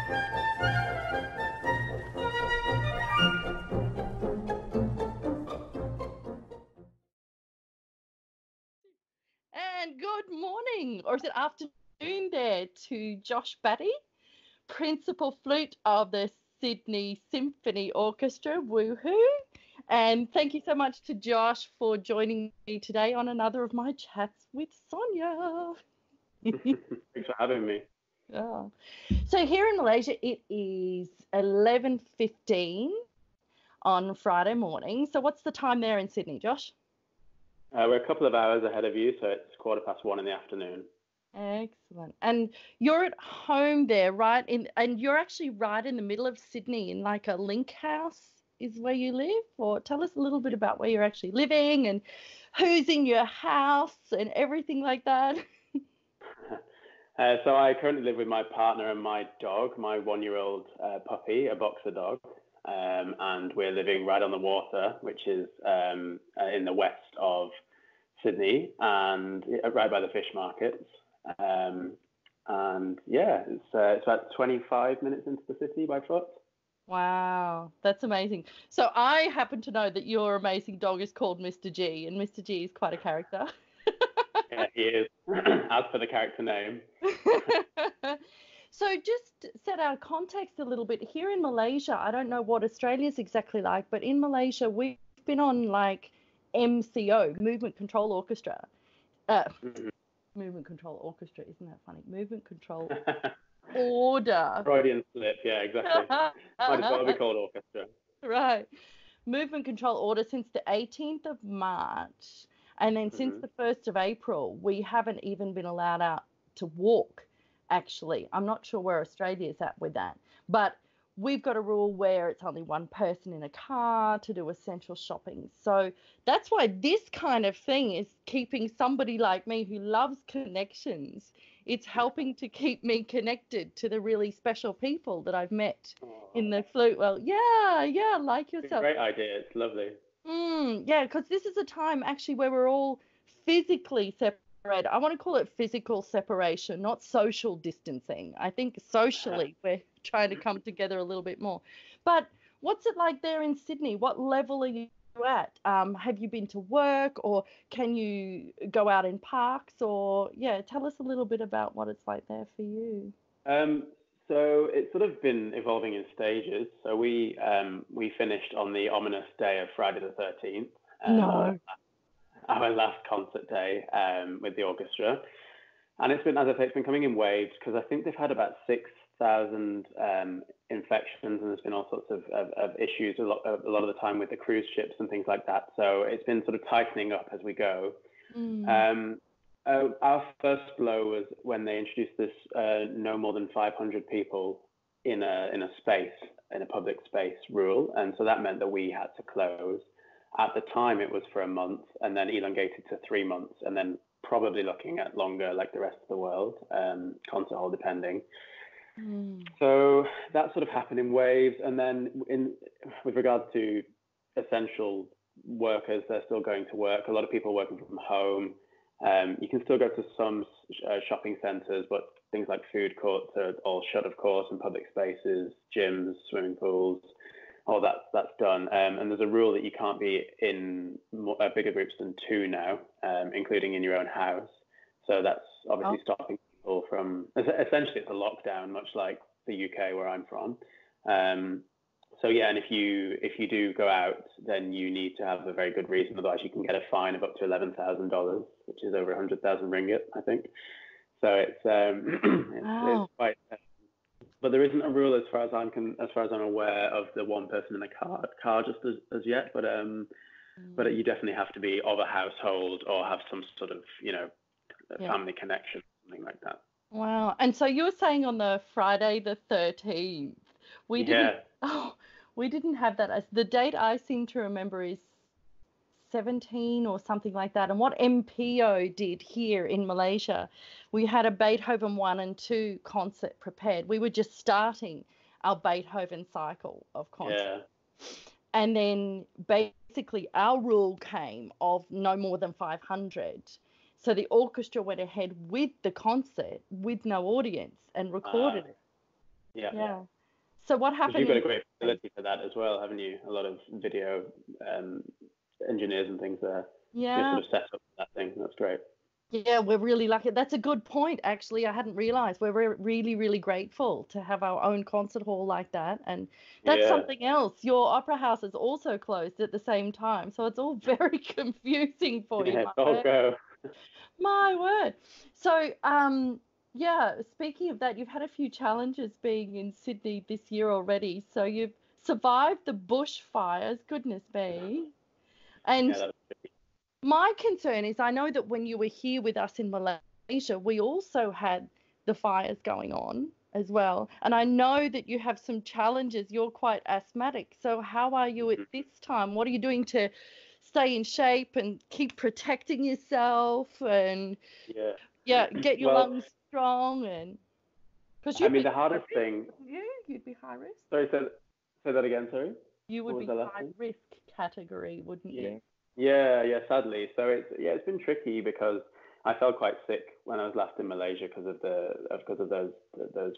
And good morning, or is it afternoon there, to Josh Batty, Principal Flute of the Sydney Symphony Orchestra, woohoo. And thank you so much to Josh for joining me today on another of my chats with Sonia. Thanks for having me. Oh. So here in Malaysia, it is 11:15 on Friday morning. So what's the time there in Sydney, Josh? We're a couple of hours ahead of you, so it's 1:15 in the afternoon. Excellent. And you're at home there, right? And you're actually right in the middle of Sydney in like a link house is where you live? Or tell us a little bit about where you're actually living and who's in your house and everything like that. So I currently live with my partner and my dog, my 1-year-old puppy, a boxer dog. And we're living right on the water, which is in the west of Sydney and right by the fish markets. And yeah, it's about 25 minutes into the city by foot. Wow, that's amazing. So I happen to know that your amazing dog is called Mr. G, and Mr. G is quite a character. Yeah, he is, as for the character name. So just set our context a little bit. Here in Malaysia, I don't know what Australia's exactly like, but in Malaysia, we've been on like MCO, Movement Control Orchestra. Movement Control Orchestra, isn't that funny? Movement Control Order. Freudian slip, yeah, exactly. Might as well be called orchestra. Right. Movement Control Order since the 18th of March. And then since the 1st of April, we haven't even been allowed out to walk, actually. I'm not sure where Australia is at with that. But we've got a rule where it's only one person in a car to do essential shopping. So that's why this kind of thing is keeping somebody like me who loves connections. It's helping to keep me connected to the really special people that I've met in the flute. Well, yeah, like yourself. Great idea. It's lovely. Yeah, because this is a time actually where we're all physically separated. I want to call it physical separation, not social distancing. I think socially we're trying to come together a little bit more. But what's it like there in Sydney? What level are you at? Have you been to work, or can you go out in parks? Or tell us a little bit about what it's like there for you. So it's sort of been evolving in stages. So we finished on the ominous day of Friday the 13th. No. Our last concert day with the orchestra. And it's been, as I say, it's been coming in waves because I think they've had about 6,000 infections, and there's been all sorts of issues a lot of the time with the cruise ships and things like that. So it's been sort of tightening up as we go. Our first blow was when they introduced this no more than 500 people in a space, in a public space rule. And so that meant that we had to close. At the time, it was for a month and then elongated to 3 months, and then probably looking at longer like the rest of the world, concert hall depending. So that sort of happened in waves. And then with regards to essential workers, they're still going to work. A lot of people working from home. You can still go to some shopping centres, but things like food courts are all shut, of course, and public spaces, gyms, swimming pools, all that's done. And there's a rule that you can't be in bigger groups than 2 now, including in your own house. So that's obviously stopping people from, essentially it's a lockdown, much like the UK where I'm from. So yeah, and if you do go out, then you need to have a very good reason. Otherwise, you can get a fine of up to $11,000, which is over 100,000 ringgit, I think. So it's it's quite. But there isn't a rule as far as I'm aware of the one person in a car just as yet. But you definitely have to be of a household or have some sort of family connection, something like that. Wow. And so you were saying on the Friday the 13th, we didn't have that. As the date I seem to remember is 17 or something like that. And what MPO did here in Malaysia, we had a Beethoven 1 and 2 concert prepared. We were just starting our Beethoven cycle of concerts. Yeah. And then basically our rule came of no more than 500. So the orchestra went ahead with the concert with no audience and recorded it. Yeah. So what happened? You've got a great facility for that as well, haven't you? A lot of video engineers and things there. Yeah. You're sort of set up for that thing. That's great. Yeah, we're really lucky. That's a good point, actually. I hadn't realized. We're really, really grateful to have our own concert hall like that. And that's something else. Your opera house is also closed at the same time. So it's all very confusing for you. Yeah, all go. My word. So, speaking of that, you've had a few challenges being in Sydney this year already. So you've survived the bushfires, goodness me. And Yeah, my concern is I know that when you were here with us in Malaysia, we also had the fires going on as well. And I know that you have some challenges. You're quite asthmatic. So how are you at this time? What are you doing to stay in shape and keep protecting yourself and get your lungs strong? And because the hardest thing. You'd be high risk. Sorry, say that again. Sorry. You would be high risk category, wouldn't you? Yeah, sadly. So it's been tricky because I felt quite sick when I was last in Malaysia because of those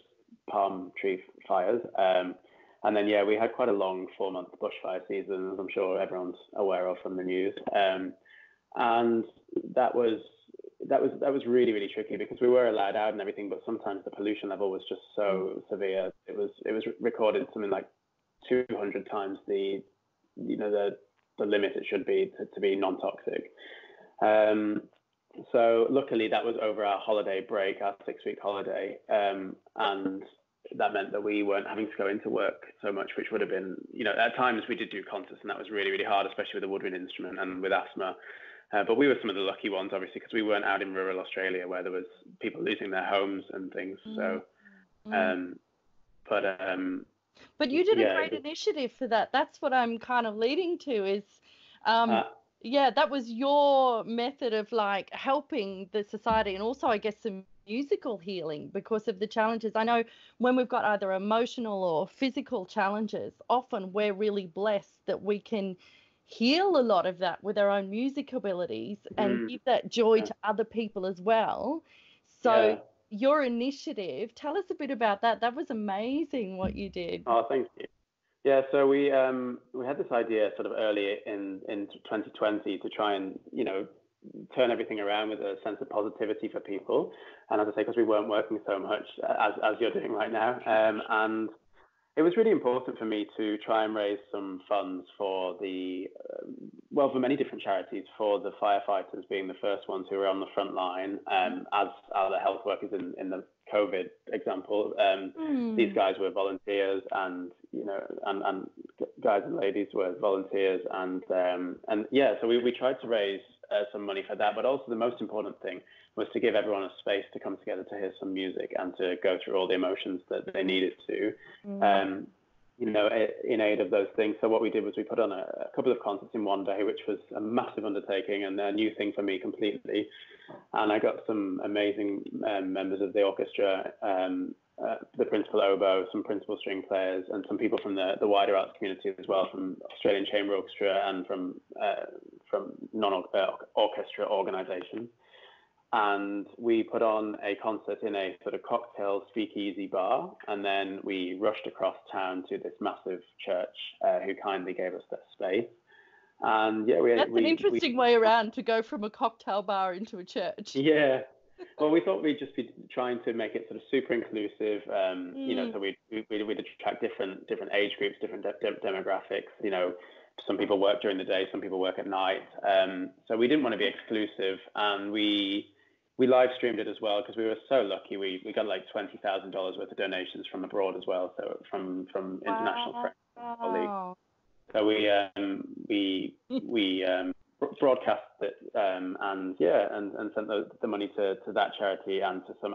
palm tree fires. And then we had quite a long 4-month bushfire season, as I'm sure everyone's aware of from the news. And that was really, really tricky because we were allowed out and everything, but sometimes the pollution level was just so severe. It was recorded something like 200 times the limit it should be to be non-toxic. So luckily that was over our holiday break, our 6-week holiday, and that meant that we weren't having to go into work so much, which would have been, at times we did do concerts and that was really, really hard, especially with a woodwind instrument and with asthma. But we were some of the lucky ones, obviously, because we weren't out in rural Australia where there was people losing their homes and things. So, but you did a great initiative for that. That's what I'm kind of leading to is, that was your method of like helping the society and also, I guess, some musical healing because of the challenges. I know when we've got either emotional or physical challenges, often we're really blessed that we can heal a lot of that with our own music abilities and give that joy to other people as well. So your initiative, tell us a bit about that. That was amazing what you did. Oh, thank you. Yeah, so we had this idea sort of early in 2020 to try and turn everything around with a sense of positivity for people, and as I say, because we weren't working so much as you're doing right now, and it was really important for me to try and raise some funds for for many different charities, for the firefighters being the first ones who were on the front line, as are the health workers in the COVID example. These guys were volunteers, and and guys and ladies were volunteers, and so we tried to raise some money for that, but also the most important thing was to give everyone a space to come together to hear some music and to go through all the emotions that they needed to, in aid of those things. So what we did was we put on a couple of concerts in one day, which was a massive undertaking and a new thing for me completely. And I got some amazing members of the orchestra, the principal oboe, some principal string players, and some people from the wider arts community as well, from Australian Chamber Orchestra and from non-orchestra organisations. And we put on a concert in a sort of cocktail speakeasy bar, and then we rushed across town to this massive church who kindly gave us that space. And that's an interesting way around to go from a cocktail bar into a church. Yeah. Well, we thought we'd just be trying to make it sort of super inclusive, so we'd attract different age groups, different demographics. Some people work during the day, some people work at night. So we didn't want to be exclusive, and we live streamed it as well because we were so lucky. We got like $20,000 worth of donations from abroad as well, so from international friends and colleagues. So we broadcast it and sent the money to that charity and to some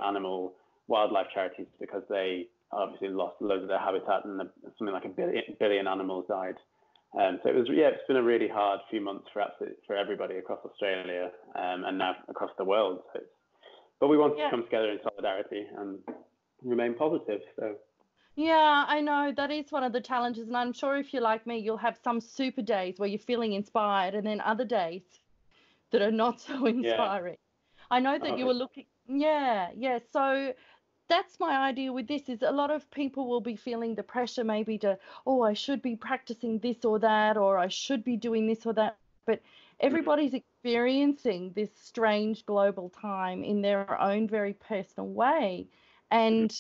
wildlife charities because they obviously lost loads of their habitat and something like a billion animals died. So it's been a really hard few months for everybody across Australia and now across the world. But we wanted to come together in solidarity and remain positive. So. Yeah, I know that is one of the challenges, and I'm sure if you're like me, you'll have some super days where you're feeling inspired, and then other days that are not so inspiring. I know that you were looking. So that's my idea with this, is a lot of people will be feeling the pressure maybe to, oh, I should be practicing this or that, or I should be doing this or that. But everybody's experiencing this strange global time in their own very personal way. And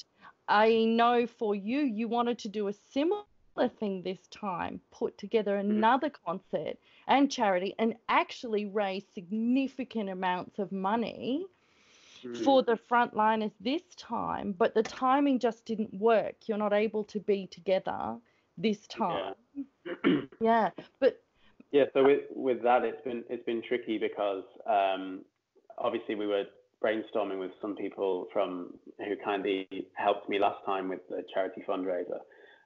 I know for you, you wanted to do a similar thing this time, put together another concert and charity and actually raise significant amounts of money for the frontliners this time, but the timing just didn't work. You're not able to be together this time. Yeah. But yeah, so with that, it's been tricky because obviously we were brainstorming with some people who kindly helped me last time with the charity fundraiser,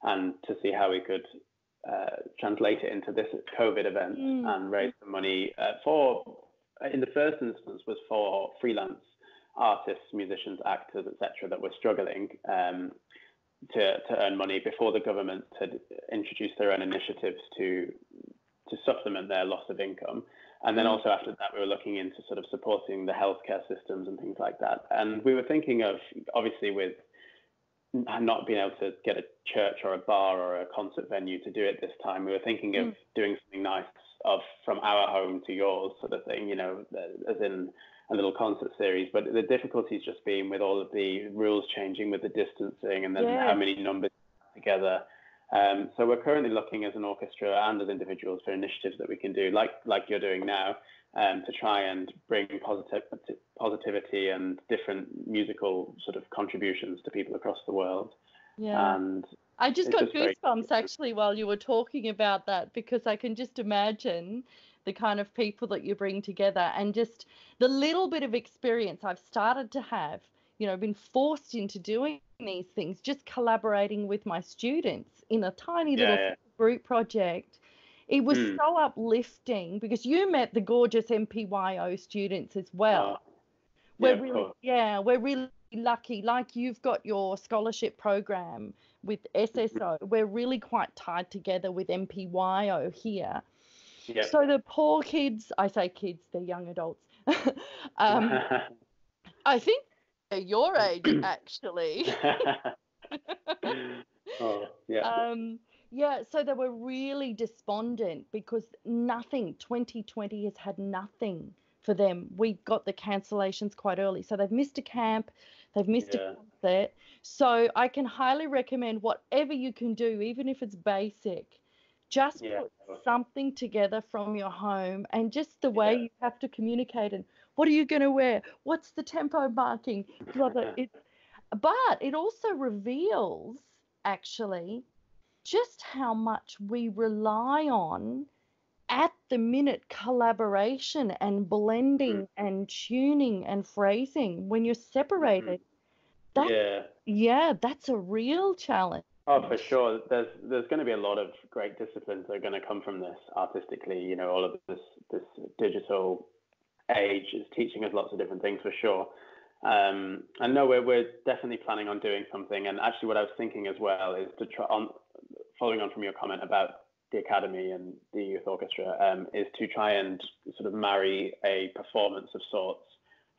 and to see how we could translate it into this COVID event and raise some money in the first instance, was for freelance artists, musicians, actors, etc., that were struggling to earn money before the government had introduced their own initiatives to supplement their loss of income. And then also after that, we were looking into sort of supporting the healthcare systems and things like that. And we were thinking of, obviously, with not being able to get a church or a bar or a concert venue to do it this time, we were thinking of doing something nice from our home to yours sort of thing, as in a little concert series. But the difficulty's just been with all of the rules changing with the distancing and then how many numbers together. So we're currently looking as an orchestra and as individuals for initiatives that we can do, like you're doing now, to try and bring positivity and different musical sort of contributions to people across the world. Yeah. And I just got goosebumps actually while you were talking about that, because I can just imagine the kind of people that you bring together and just the little bit of experience I've started to have, been forced into doing these things, just collaborating with my students in a tiny little group project. It was so uplifting, because you met the gorgeous MPYO students as well. We're really lucky. Like, you've got your scholarship program with SSO. We're really quite tied together with MPYO here. Yep. So the poor kids, I say kids, they're young adults. I think they're your age, actually. So they were really despondent because 2020 has had nothing for them. We got the cancellations quite early. So they've missed a camp, they've missed a concert. So I can highly recommend whatever you can do, even if it's basic, just put something together from your home, and just the way you have to communicate, and what are you going to wear? What's the tempo marking? But it also reveals, actually, just how much we rely on at the minute collaboration and blending and tuning and phrasing when you're separated. That's a real challenge. Oh, for sure. There's going to be a lot of great disciplines that are going to come from this artistically. All of this digital age is teaching us lots of different things, for sure. And no, we're definitely planning on doing something. And actually, what I was thinking as well is to try following on from your comment about the academy and the youth orchestra, is to try and sort of marry a performance of sorts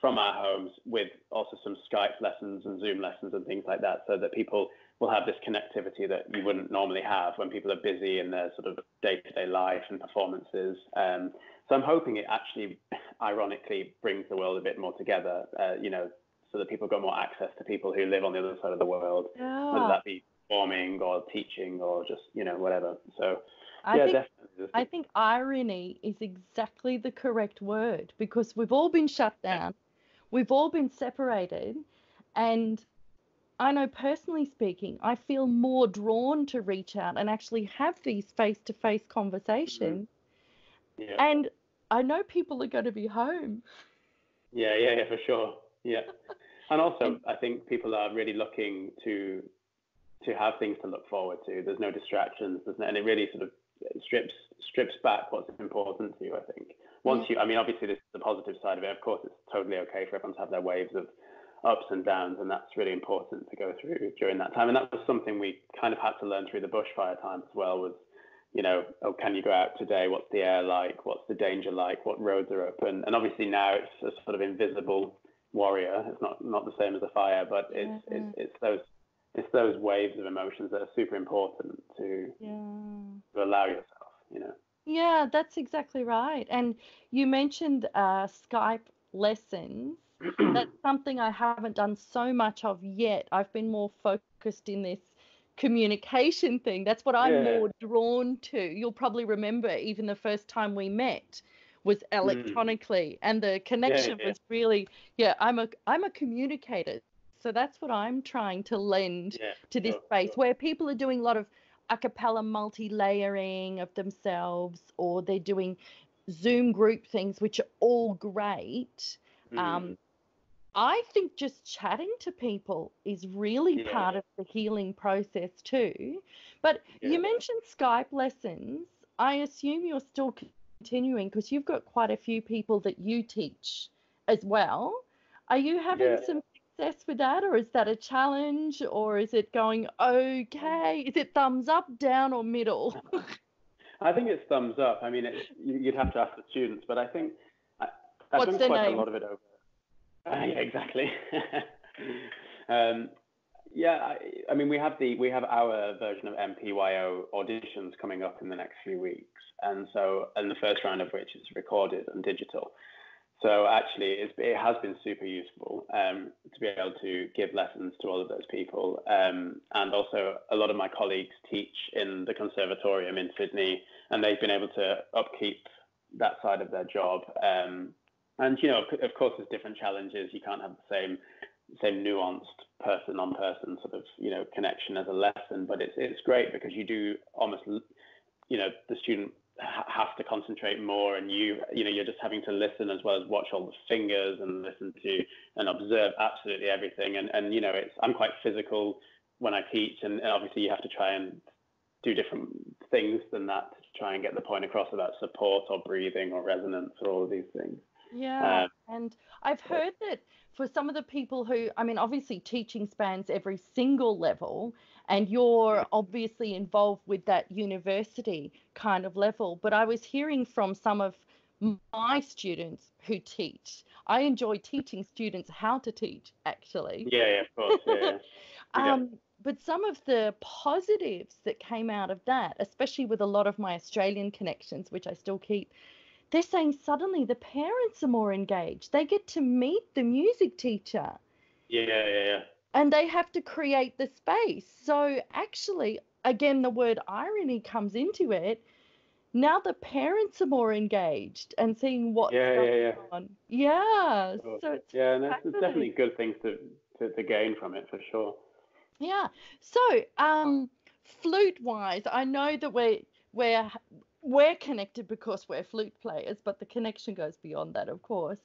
from our homes with also some Skype lessons and Zoom lessons and things like that, so that people will have this connectivity that you wouldn't normally have when people are busy in their sort of day-to-day life and performances. So I'm hoping it actually, ironically, brings the world a bit more together, so that people got more access to people who live on the other side of the world, whether that be performing or teaching or just, whatever. So definitely. I think irony is exactly the correct word, because we've all been shut down. We've all been separated. And I know, personally speaking, I feel more drawn to reach out and actually have these face-to-face conversations. And I know people are going to be home. Yeah, for sure. Yeah. And also, I think people are really looking to have things to look forward to. There's no distractions, and it really sort of strips back what's important to you, I think. Obviously this is the positive side of it. Of course, it's totally okay for everyone to have their waves of ups and downs, and that's really important to go through during that time. And that was something we kind of had to learn through the bushfire time as well, was, can you go out today? What's the air like? What's the danger like? What roads are open? And obviously now it's a sort of invisible warrior. It's not the same as a fire, but it's those waves of emotions that are super important to allow yourself, you know. Yeah, that's exactly right. And you mentioned Skype lessons. That's something I haven't done so much of yet. I've been more focused in this communication thing. That's what I'm more drawn to. You'll probably remember even the first time we met was electronically, and the connection was really, I'm a communicator. So that's what I'm trying to lend to this space where people are doing a lot of a cappella multi-layering of themselves, or they're doing Zoom group things, which are all great. I think just chatting to people is really part of the healing process too. But you mentioned Skype lessons. I assume you're still continuing because you've got quite a few people that you teach as well. Are you having some success with that, or is that a challenge, or is it going okay? Is it thumbs up, down, or middle? I think it's thumbs up. I mean, you'd have to ask the students, but I think I've What's done their quite name? a lot of it over. Yeah, exactly. I mean, we have our version of MPYO auditions coming up in the next few weeks, and the first round of which is recorded and digital. So actually, it has been super useful to be able to give lessons to all of those people, and also a lot of my colleagues teach in the conservatorium in Sydney, and they've been able to upkeep that side of their job. And, you know, of course, there's different challenges. You can't have the same nuanced person-on-person sort of, you know, connection as a lesson. But it's great because you do almost, you know, the student has to concentrate more, and you're just having to listen as well as watch all the fingers and listen to and observe absolutely everything. And you know, I'm quite physical when I teach, and obviously you have to try and do different things than that to try and get the point across about support or breathing or resonance or all of these things. Yeah, and I've heard that for some of the people who, I mean, obviously teaching spans every single level, and you're obviously involved with that university kind of level, but I was hearing from some of my students who teach. I enjoy teaching students how to teach, actually. Yeah, of course, yeah. But some of the positives that came out of that, especially with a lot of my Australian connections, which I still keep, they're saying suddenly the parents are more engaged. They get to meet the music teacher. Yeah. And they have to create the space. So actually, again, the word irony comes into it. Now the parents are more engaged and seeing what's going on. Yeah. Sure. So it's and there's definitely good things to gain from it, for sure. Yeah. So, flute-wise, I know that we're connected because we're flute players, but the connection goes beyond that, of course.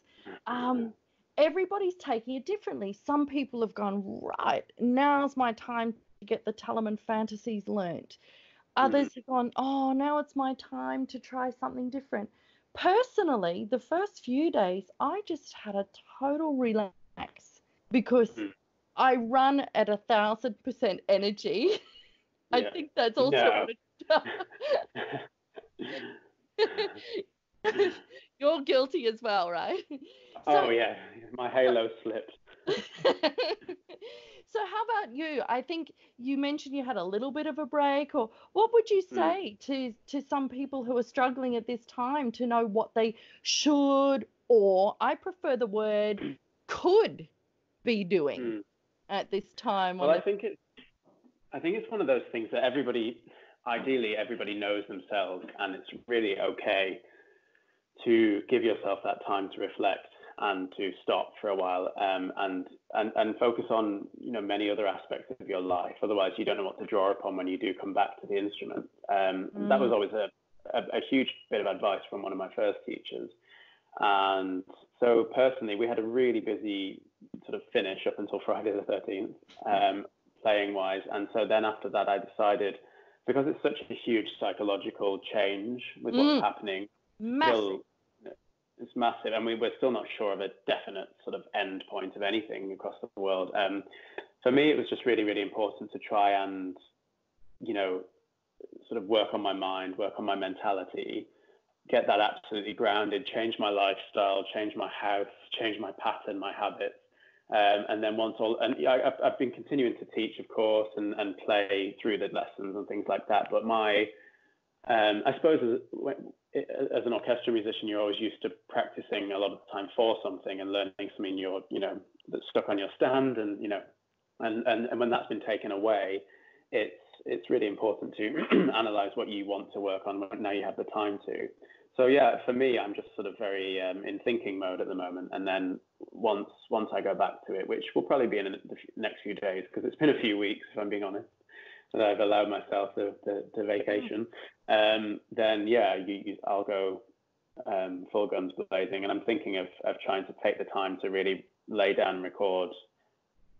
Everybody's taking it differently. Some people have gone, right, now's my time to get the Telemann fantasies learnt. Others have gone, oh, now it's my time to try something different. Personally, the first few days, I just had a total relax because I run at 1,000% energy. I think that's also what it You're guilty as well, right? Oh, yeah. My halo slipped. So how about you? I think you mentioned you had a little bit of a break, or what would you say to some people who are struggling at this time to know what they should, or I prefer the word could be doing at this time? Well, I think it's one of those things that ideally everybody knows themselves, and it's really okay to give yourself that time to reflect and to stop for a while, and focus on, you know, many other aspects of your life. Otherwise, you don't know what to draw upon when you do come back to the instrument. That was always a huge bit of advice from one of my first teachers. And so personally, we had a really busy sort of finish up until Friday the 13th, playing wise. And so then after that, I decided, because it's such a huge psychological change with what's happening, it's massive, and we're still not sure of a definite sort of end point of anything across the world. For me, it was just really, really important to try and, you know, sort of work on my mind, work on my mentality, get that absolutely grounded, change my lifestyle, change my house, change my pattern, my habits. And then I've been continuing to teach, of course, and play through the lessons and things like that. But I suppose as an orchestra musician, you're always used to practicing a lot of the time for something and learning something that's stuck on your stand, and and when that's been taken away, it's really important to analyze what you want to work on now you have the time to. So yeah, for me, I'm just sort of very in thinking mode at the moment, and then once I go back to it, which will probably be in the next few days, because it's been a few weeks, if I'm being honest, that I've allowed myself the vacation. Then yeah, I'll go full guns blazing, and I'm thinking of trying to take the time to really lay down and record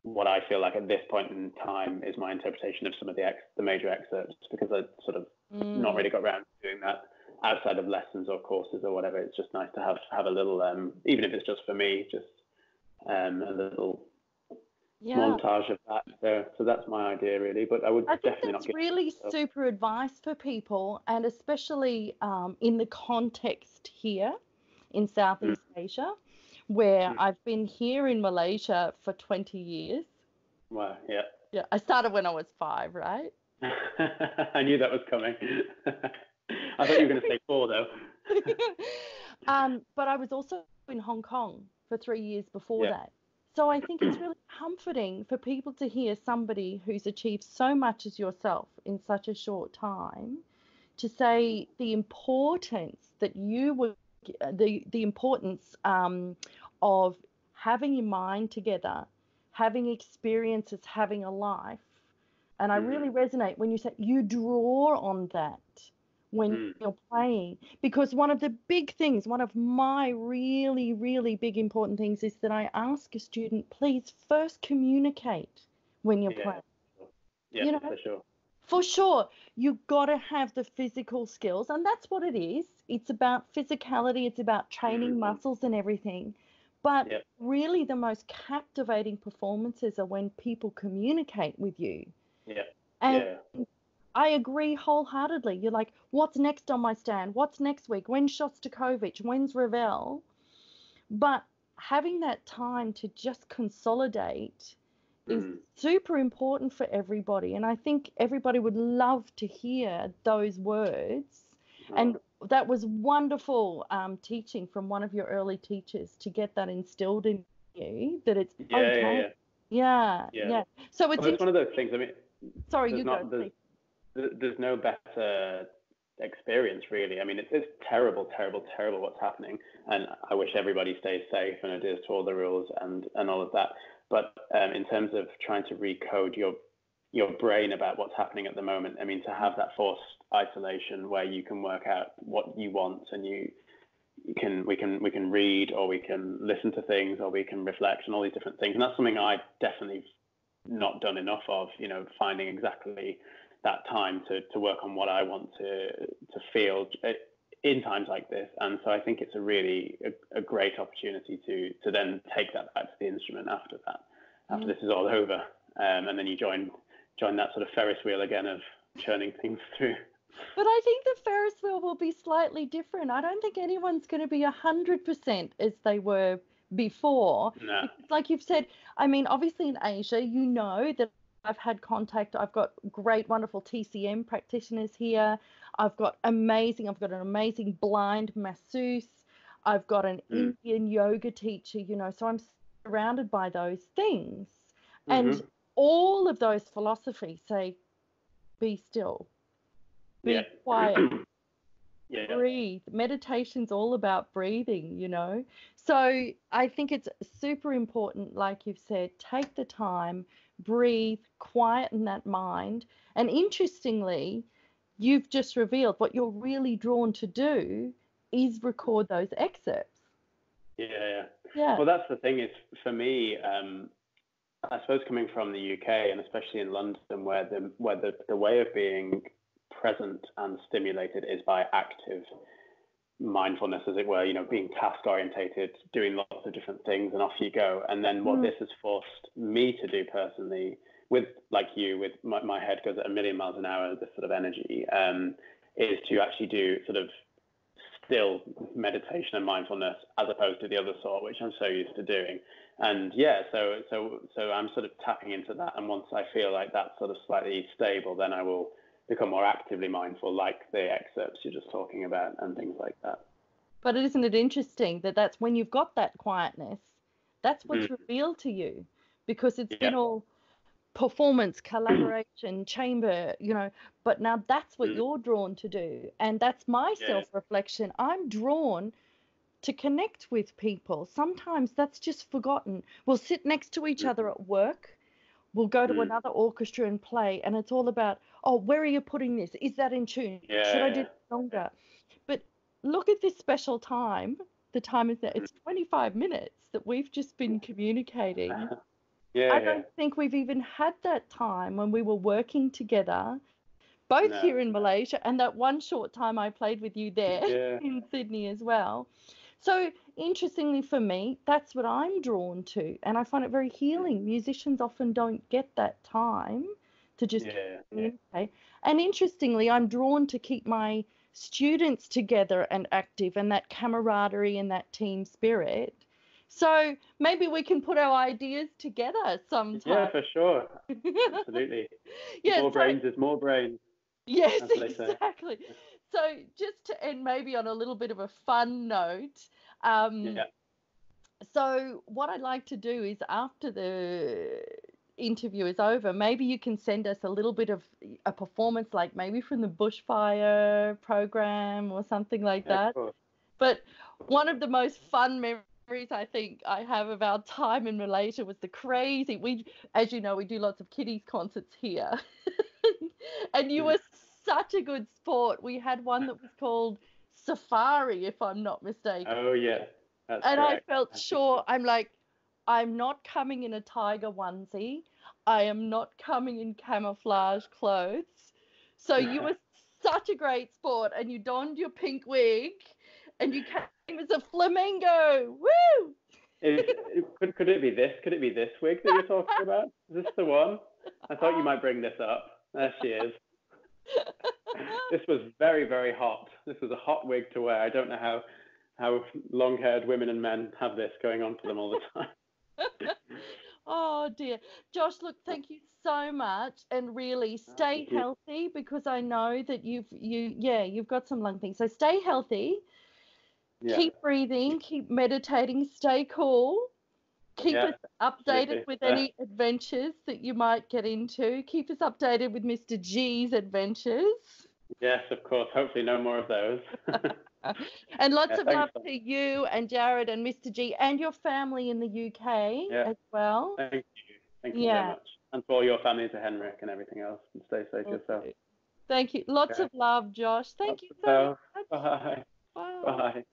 what I feel like at this point in time is my interpretation of some of the major excerpts, because I sort of not really got around to doing that outside of lessons or courses or whatever. It's just nice to have a little, even if it's just for me, just a little montage of that. So that's my idea, really. But I would definitely not. I think that's really super advice for people, and especially in the context here in Southeast Asia, where I've been here in Malaysia for 20 years. Wow, yeah. Yeah, I started when I was 5, right? I knew that was coming. I thought you were going to say 4, though. But I was also in Hong Kong for 3 years before that. So I think it's really comforting for people to hear somebody who's achieved so much as yourself in such a short time to say the importance that you were, the importance of having your mind together, having experiences, having a life. And I really resonate when you say you draw on that when you're playing, because one of the big things, one of my really, really big important things is that I ask a student, please first communicate when you're playing. Yeah, for sure. For sure. You've got to have the physical skills, and that's what it is. It's about physicality. It's about training muscles and everything. But really the most captivating performances are when people communicate with you. And I agree wholeheartedly. You're like, what's next on my stand? What's next week? When's Shostakovich? When's Ravel? But having that time to just consolidate is super important for everybody. And I think everybody would love to hear those words. And that was wonderful teaching from one of your early teachers to get that instilled in you, that it's okay. Yeah. So it's one of those things. I mean, sorry, you go. There's no better experience, really. I mean, it's terrible what's happening, and I wish everybody stays safe and adheres to all the rules and all of that. But in terms of trying to recode your brain about what's happening at the moment, I mean, to have that forced isolation where you can work out what you want, and we can read, or we can listen to things, or we can reflect, and all these different things. And that's something I definitely not done enough of, finding exactly that time to work on what I want to feel in times like this. And so I think it's a great opportunity to then take that back to the instrument after this is all over, and then you join that sort of Ferris wheel again of churning things through. But I think the Ferris wheel will be slightly different. I don't think anyone's going to be 100% as they were before. No. Like you've said, I mean, obviously in Asia, that I've had contact. I've got great, wonderful TCM practitioners here. I've got an amazing blind masseuse. I've got an Indian yoga teacher, so I'm surrounded by those things. And all of those philosophies say, be still, be quiet, breathe. Meditation's all about breathing, So I think it's super important, like you've said, take the time, breathe, quieten that mind. And interestingly, you've just revealed what you're really drawn to do is record those excerpts. Yeah. Well, that's the thing is, for me, I suppose coming from the UK, and especially in London, where the way of being present and stimulated is by active mindfulness, as it were, being task orientated, doing lots of different things, and off you go. And then what this has forced me to do personally, with my head goes at 1,000,000 miles an hour, this sort of energy, is to actually do sort of still meditation and mindfulness, as opposed to the other sort, which I'm so used to doing. And yeah, so I'm sort of tapping into that. And once I feel like that's sort of slightly stable, then I will become more actively mindful, like the excerpts you're just talking about and things like that. But isn't it interesting that that's when you've got that quietness, that's what's revealed to you, because it's been all performance, collaboration, chamber, you know, but now that's what you're drawn to do. And that's my self-reflection. I'm drawn to connect with people. Sometimes that's just forgotten. We'll sit next to each other at work. We'll go to another orchestra and play, and it's all about, oh, where are you putting this? Is that in tune? Should I do it longer? But look at this special time. The time is that it's 25 minutes that we've just been communicating. I don't think we've even had that time when we were working together, both here in Malaysia, and that one short time I played with you there in Sydney as well. So interestingly for me, that's what I'm drawn to, and I find it very healing. Musicians often don't get that time to just communicate. And interestingly, I'm drawn to keep my students together and active, and that camaraderie and that team spirit. So maybe we can put our ideas together sometime. Yeah, for sure. Absolutely. More brains is more brains. Yes, exactly. So just to end maybe on a little bit of a fun note, so what I'd like to do is, after the interview is over, maybe you can send us a little bit of a performance, like maybe from the bushfire program or something like that. But one of the most fun memories I think I have of our time in Malaysia was the crazy, as you know, we do lots of kiddies concerts here. And you were such a good sport. We had one that was called Safari, if I'm not mistaken. Oh yeah, that's correct. I felt sure, I'm like, I'm not coming in a tiger onesie. I am not coming in camouflage clothes. So you were such a great sport, and you donned your pink wig, and you came as a Flamengo. Woo! Could it be this? Could it be this wig that you're talking about? Is this the one? I thought you might bring this up. There she is. This was very, very hot. This was a hot wig to wear. I don't know how long-haired women and men have this going on for them all the time. Oh dear. Josh, look, thank you so much, and really stay healthy, because I know that you've got some lung things. So stay healthy. Keep breathing, keep meditating, stay cool. Keep us updated with any adventures that you might get into. Keep us updated with Mr. G's adventures. Yes, of course. Hopefully no more of those. And lots of love to you and Jared and Mr. G and your family in the UK as well. Thank you. Thank you very much. And for all your family, to Henrik and everything else. And stay safe yourself. Thank you. Lots of love, Josh. Thank you so much. Bye. Bye. Bye.